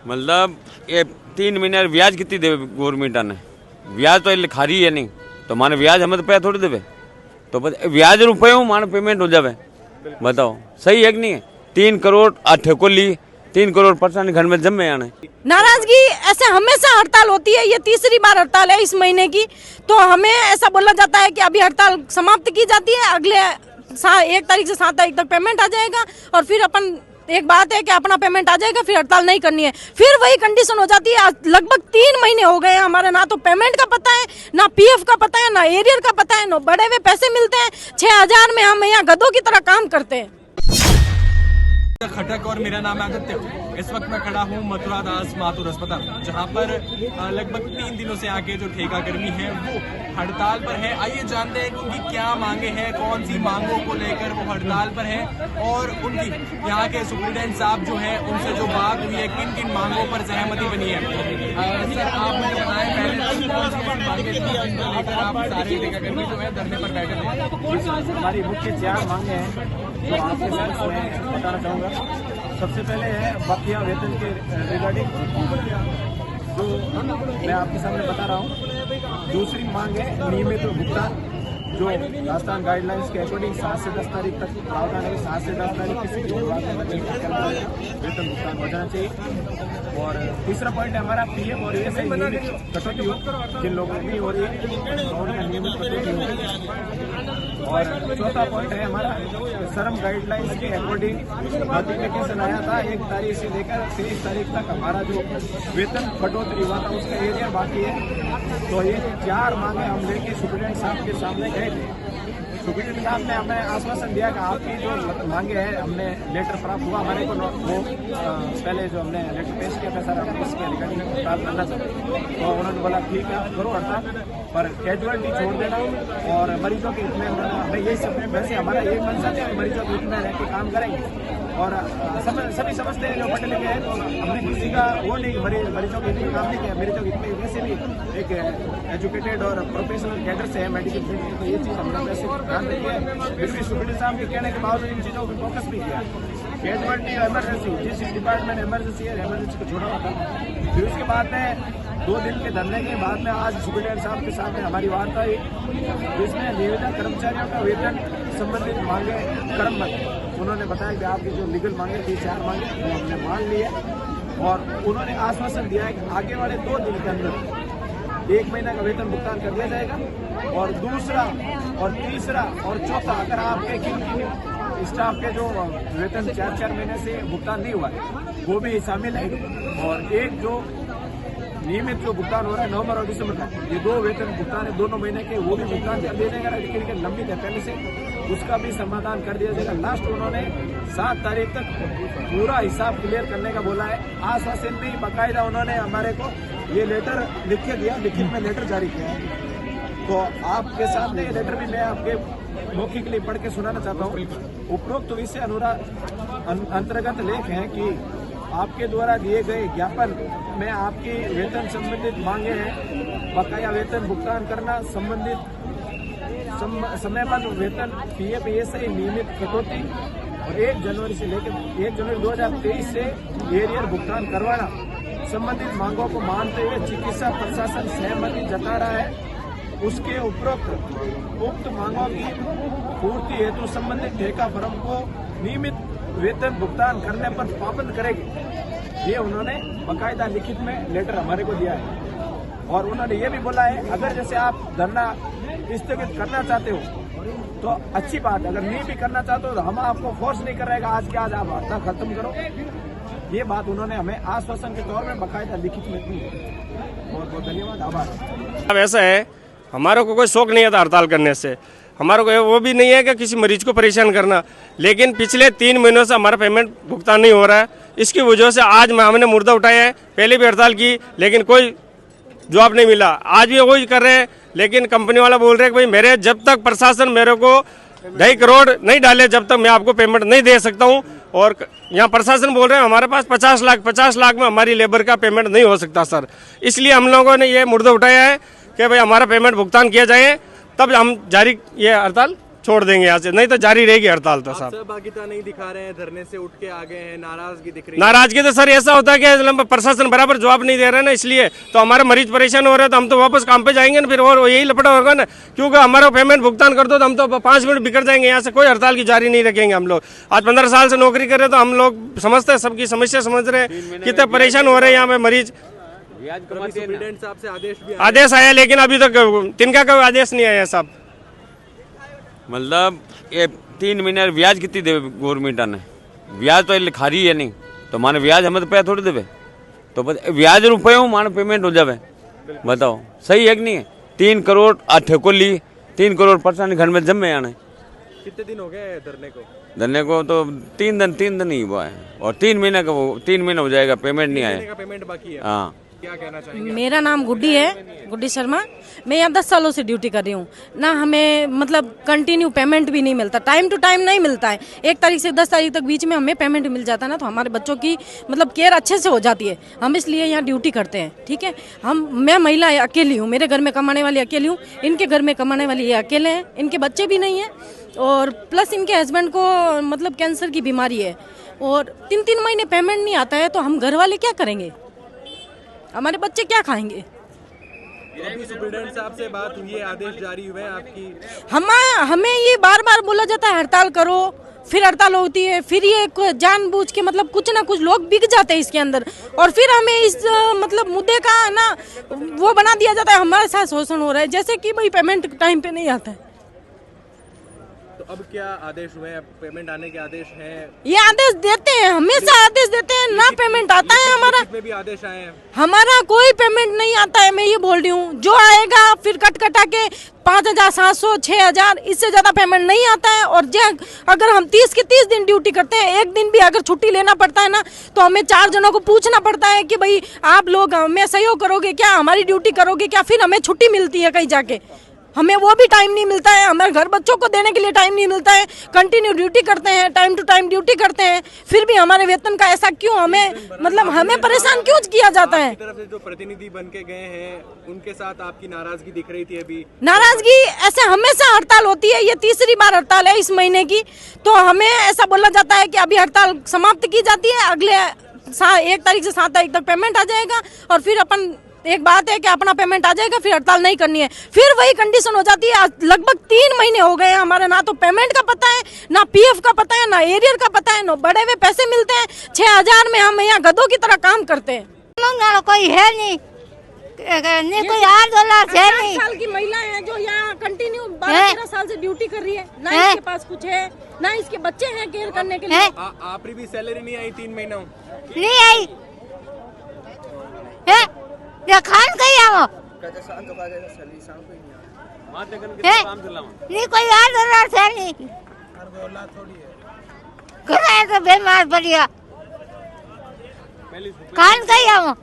मतलब ये 3 महीने ब्याज कितनी देवे गवर्नमेंट ने? ब्याज तो लिखा रही है नहीं, तो माने ब्याज हमें तो पैसा थोड़ी देवे, तो ब्याज रुपये हूँ माने पेमेंट हो जावे। बताओ सही है कि नहीं है? 3 करोड़ ठेको ली, 3 करोड़ परेशानी घर में जमे आने। नाराजगी ऐसे हमेशा हड़ताल होती है, ये तीसरी बार हड़ताल है इस महीने की। तो हमें ऐसा बोला जाता है कि अभी हड़ताल समाप्त की जाती है, अगले 1 तारीख से 7 तारीख तक पेमेंट आ जाएगा और फिर अपन एक बात है कि अपना पेमेंट आ जाएगा, फिर हड़ताल नहीं करनी है। फिर वही कंडीशन हो जाती है। आज लगभग 3 महीने हो गए हैं, हमारे ना तो पेमेंट का पता है, ना पीएफ का पता है, ना एरियर का पता है, ना बड़े हुए पैसे मिलते हैं। 6,000 में हम यहाँ गधों की तरह काम करते हैं। खटक और मेरा नाम है आदित्य। इस वक्त मैं खड़ा हूँ मथुरा दास माथुर अस्पताल, जहाँ पर लगभग 3 दिनों से आके जो ठेका कर्मी है वो हड़ताल पर है। आइए जानते हैं कि उनकी क्या मांगे हैं, कौन सी मांगों को लेकर वो हड़ताल पर है और उनकी यहाँ के सुप्रीडेंट साहब जो है उनसे जो बात हुई है, किन किन मांगों पर सहमति बनी है। सर आप मुझे बताएं पहले कौन सी मांगे थी जिनको लेकर आप सारे ठेका कर्मी जो है धरने पर बैठे थे? हमारी मुख्य 4 मांगे हैं जो आपके साथ मैं बताना चाहूँगा। सबसे पहले है बकाया वेतन के रिगार्डिंग, जो मैं आपके सामने बता रहा हूँ। दूसरी मांग है नियमित भुगतान, जो राजस्थान गाइडलाइंस के अकॉर्डिंग 7 से 10 तारीख तक प्रावधान है। 7 से 10 तारीख किसी भी वेतन भुगतान हो जाना चाहिए। और तीसरा पॉइंट है हमारा पीएफ और ईएसआई नियमित कटौती हो, जिन लोगों की नहीं हो रही है तो उनका नियमित कटौती हो। और चौथा पॉइंट है हमारा श्रम गाइडलाइंस के अकॉर्डिंग नोटिफिकेशन आया था 1 तारीख से लेकर 23 तारीख तक हमारा जो वेतन कटौती हुआ था उसका एरिया बाकी है। तो ये 4 मांगे हम लेके सुप्रीडेंट साहब के सामने गए थे। सुप्रीडेंट साहब ने हमें आश्वासन दिया कि आपकी जो मांगे हैं, हमने लेटर प्राप्त हुआ हमारे को, वो पहले जो हमने लेटर पेश किया था सर हम इसके रिगार्डिंग प्राप्त करना चाहते, तो उन्होंने बोला ठीक है करो हड़ताल, पर कैजुअलिटी छोड़ देना और मरीजों के हित में हमें यही सब। वैसे हमारा एक मंशा है मरीजों के हित में रह के काम करेंगे और सभी समझते हैं जो पढ़े लिखे हैं, तो हमने किसी का वो नहीं मरीजों के हित में काम नहीं किया। मरीजों के हित में वैसे भी एक एजुकेटेड और प्रोफेशनल कैडर से है मेडिकल फील्ड में, तो ये चीज़ हमने वैसे ध्यान रखी है। फिर भी सुप्रीडेंट साहब के कहने के बावजूद इन चीज़ों पर फोकस भी किया। कैजुअलिटी इमरजेंसी, जिस डिपार्टमेंट इमरजेंसी है इमरजेंसी को छोड़ा होता है। फिर उसके बाद में 2 दिन के धरने के बाद में आज सुप्रीडेंट साहब के सामने हमारी वार्ता हुई, जिसमें नियोजित कर्मचारियों का वेतन संबंधित मांगे क्रमबद्ध। उन्होंने बताया कि आपकी जो लीगल मांगे थी 4 मांगे वो हमने मान ली है और उन्होंने आश्वासन दिया है कि आगे वाले 2 दिन के अंदर 1 महीने का वेतन भुगतान कर दिया जाएगा। और दूसरा और तीसरा और चौथा, अगर आपके किन स्टाफ के जो वेतन 4-4 महीने से भुगतान नहीं हुआ है वो भी शामिल है। और एक जो नियमित जो भुगतान हो रहा है नवंबर और दिसंबर का, ये 2 वेतन भुगतान है दोनों महीने के, वो भी भुगतान कर दिया जाएगा। लेकिन लंबित है पहले से, उसका भी समाधान कर दिया जाएगा। लास्ट उन्होंने 7 तारीख तक पूरा हिसाब क्लियर करने का बोला है। आश्वासन भी बाकायदा उन्होंने हमारे को ये लेटर लिख के दिया, लिखित में लेटर जारी किया है। तो आपके सामने ये लेटर भी मैं आपके मौखिक के लिए पढ़ के सुनाना चाहता हूँ। उपरोक्त विषय अंतर्गत लेख है कि आपके द्वारा दिए गए ज्ञापन में आपकी वेतन संबंधित मांगे हैं, बकाया वेतन भुगतान करना, संबंधित समयबद्ध वेतन, पीएफ ईएसआई नियमित कटौती और 1 जनवरी से लेकर 1 जनवरी 2023 से एरियर भुगतान करवाना, संबंधित मांगों को मानते हुए चिकित्सा प्रशासन सहमति जता रहा है। उसके उक्त मांगों की पूर्ति हेतु संबंधित ठेका फर्म को नियमित वेतन भुगतान करने पर पाबंद करेगी। ये उन्होंने बाकायदा लिखित में लेटर हमारे को दिया है। और उन्होंने ये भी बोला है अगर जैसे आप धरना स्थगित करना चाहते हो तो अच्छी बात, अगर नहीं भी करना चाहते हो तो हम आपको फोर्स नहीं कर रहेगा आज के आज आप हड़ताल खत्म करो। ये बात उन्होंने हमें आश्वासन के तौर में बाकायदा लिखित में दी है। बहुत बहुत धन्यवाद, आभार। अब ऐसा है हमारे को कोई शौक नहीं आता हड़ताल करने से, हमारे को वो भी नहीं है कि किसी मरीज को परेशान करना, लेकिन पिछले 3 महीनों से हमारा पेमेंट भुगतान नहीं हो रहा है। इसकी वजह से आज हमने मुर्दा उठाया है। पहले भी हड़ताल की लेकिन कोई जवाब नहीं मिला, आज भी वही कर रहे हैं। लेकिन कंपनी वाला बोल रहे हैं कि भाई मेरे जब तक प्रशासन मेरे को 2.5 करोड़ नहीं डाले जब तक मैं आपको पेमेंट नहीं दे सकता हूं। और यहाँ प्रशासन बोल रहे हैं हमारे पास 50 लाख में हमारी लेबर का पेमेंट नहीं हो सकता सर। इसलिए हम लोगों ने ये मुर्दा उठाया है कि भाई हमारा पेमेंट भुगतान किया जाए, तब हम जारी ये हड़ताल छोड़ देंगे यहाँ से, नहीं तो जारी रहेगी हड़ताल। तो साहब सहभागिता नहीं दिखा रहे हैं, धरने से उठ के आ गए हैं, नाराजगी दिख रही है। नाराजगी तो सर ऐसा होता है कि प्रशासन बराबर जवाब नहीं दे रहा है ना, इसलिए तो हमारे मरीज परेशान हो रहे हैं। तो हम तो वापस काम पे जाएंगे ना फिर, और यही लपड़ा होगा ना, क्योंकि हमारा पेमेंट भुगतान कर दो तो हम तो 5 मिनट बिगड़ जाएंगे यहाँ से। कोई हड़ताल की जारी नहीं रखेंगे हम लोग। आज 15 साल से नौकरी कर रहे हैं तो हम लोग समझते हैं, सबकी समस्या समझ रहे हैं, कितने परेशान हो रहे हैं यहाँ पे मरीज। सुप्रीडेंट साहब से आदेश भी आदेश आया लेकिन अभी तक तिनका का आदेश नहीं आया साहब। मतलब ये 3 महीने ब्याज कितनी देवे गवर्नमेंट ने, ब्याज तो खा रही है नहीं, तो माने ब्याज हमें तो पैसा थोड़ी देवे, तो ब्याज रुपये माने पेमेंट हो जावे। बताओ सही है कि नहीं है? 3 करोड़ ठेको ली, 3 करोड़ परेशानी घर में जमे आने। कितने दिन हो गए धरने को? धरने को तो 3 दिन ही हुआ है, और 3 महीने का वो 3 महीने हो जाएगा, पेमेंट नहीं आया। पेमेंट बाकी है। हाँ, क्या कहना चाहेंगे? मेरा नाम गुड्डी है, गुड्डी शर्मा। मैं यहाँ 10 सालों से ड्यूटी कर रही हूँ ना, हमें मतलब कंटिन्यू पेमेंट भी नहीं मिलता, टाइम टू टाइम नहीं मिलता है। 1 तारीख से 10 तारीख तक बीच में हमें पेमेंट मिल जाता है ना, तो हमारे बच्चों की मतलब केयर अच्छे से हो जाती है। हम इसलिए यहाँ ड्यूटी करते हैं, ठीक है। मैं महिला अकेली हूँ, मेरे घर में कमाने वाली अकेली हूँ, इनके घर में कमाने वाली ये अकेले हैं, इनके बच्चे भी नहीं हैं, और प्लस इनके हस्बैंड को मतलब कैंसर की बीमारी है, और 3 महीने पेमेंट नहीं आता है, तो हम घर वाले क्या करेंगे? हमारे बच्चे क्या खाएंगे? अभी सुप्रीडेंट साहब से बात हुई है, आदेश जारी हुए हैं आपकी? हमें ये बार बार बोला जाता है हड़ताल करो, फिर हड़ताल होती है, फिर ये जानबूझ के मतलब कुछ ना कुछ लोग बिक जाते हैं इसके अंदर, और फिर हमें इस मतलब मुद्दे का ना वो बना दिया जाता है, हमारे साथ शोषण हो रहा है, जैसे कि भाई पेमेंट टाइम पे नहीं आता है। तो अब क्या आदेश हुए हैं? पेमेंट आने के आदेश हैं? ये आदेश देते हैं, हमेशा आदेश देते हैं, ना पेमेंट आता है हमारा। में भी आदेश आए हैं? हमारा कोई पेमेंट नहीं आता है, मैं ये बोल रही हूँ। जो आएगा फिर कटा के 5,700 6,000, इससे ज्यादा पेमेंट नहीं आता है। और अगर हम 30 के 30 दिन ड्यूटी करते हैं, एक दिन भी अगर छुट्टी लेना पड़ता है ना, तो हमें 4 जनों को पूछना पड़ता है कि भाई आप लोग हमें सहयोग करोगे क्या, हमारी ड्यूटी करोगे क्या, फिर हमें छुट्टी मिलती है कहीं जाके। हमें वो भी टाइम नहीं मिलता है, हमारे घर बच्चों को देने के लिए टाइम नहीं मिलता है। कंटिन्यू ड्यूटी करते हैं, टाइम टू टाइम ड्यूटी करते हैं, फिर भी हमारे वेतन का ऐसा क्यों, हमें परेशान क्यों किया जाता है? तरफ से जो प्रतिनिधि बन के गए हैं उनके साथ आपकी नाराजगी दिख रही थी अभी? नाराजगी ऐसे हमेशा हड़ताल होती है, ये 3री बार हड़ताल है इस महीने की। तो हमें ऐसा बोला जाता है कि अभी हड़ताल समाप्त की जाती है, अगले 1 तारीख से 7 तारीख तक पेमेंट आ जाएगा, और फिर अपन एक बात है कि अपना पेमेंट आ जाएगा, फिर हड़ताल नहीं करनी है। फिर वही कंडीशन हो जाती है। लगभग 3 महीने हो गए हैं हमारे, ना तो पेमेंट का पता है, ना पीएफ का पता है, ना एरियर का पता है, ना बड़े हुए पैसे मिलते हैं। 6,000 में हम यहाँ गधों की तरह काम करते हैं। कोई है नहीं, कोई $8 है नहीं। 8 साल की महिला है जो यहाँ कंटिन्यू 12-13 साल से ड्यूटी कर रही है, ना इसके पास कुछ है, ना इसके बच्चे हैं केयर करने के लिए। आप भी सैलरी नहीं आई 3 महीनों? नहीं आई खान कहीं आओ नहीं, कोई $8 है नहीं, तो बीमार पड़ गया, खान कहीं आओ।